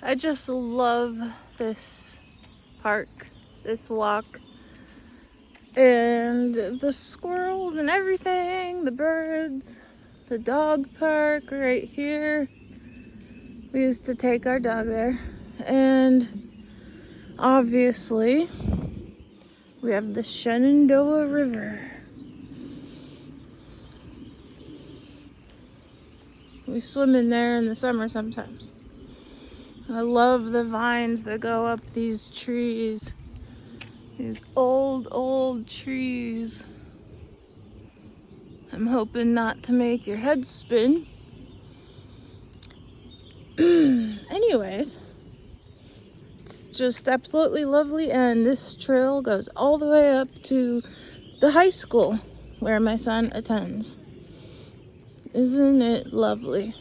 I just love this park, this walk, and the squirrels and everything, the birds, the dog park right here. We used to take our dog there, and obviously we have the Shenandoah River. We swim in there in the summer sometimes. I love the vines that go up these trees. These old trees. I'm hoping not to make your head spin. Anyways, it's just absolutely lovely, and this trail goes all the way up to the high school where my son attends. Isn't it lovely?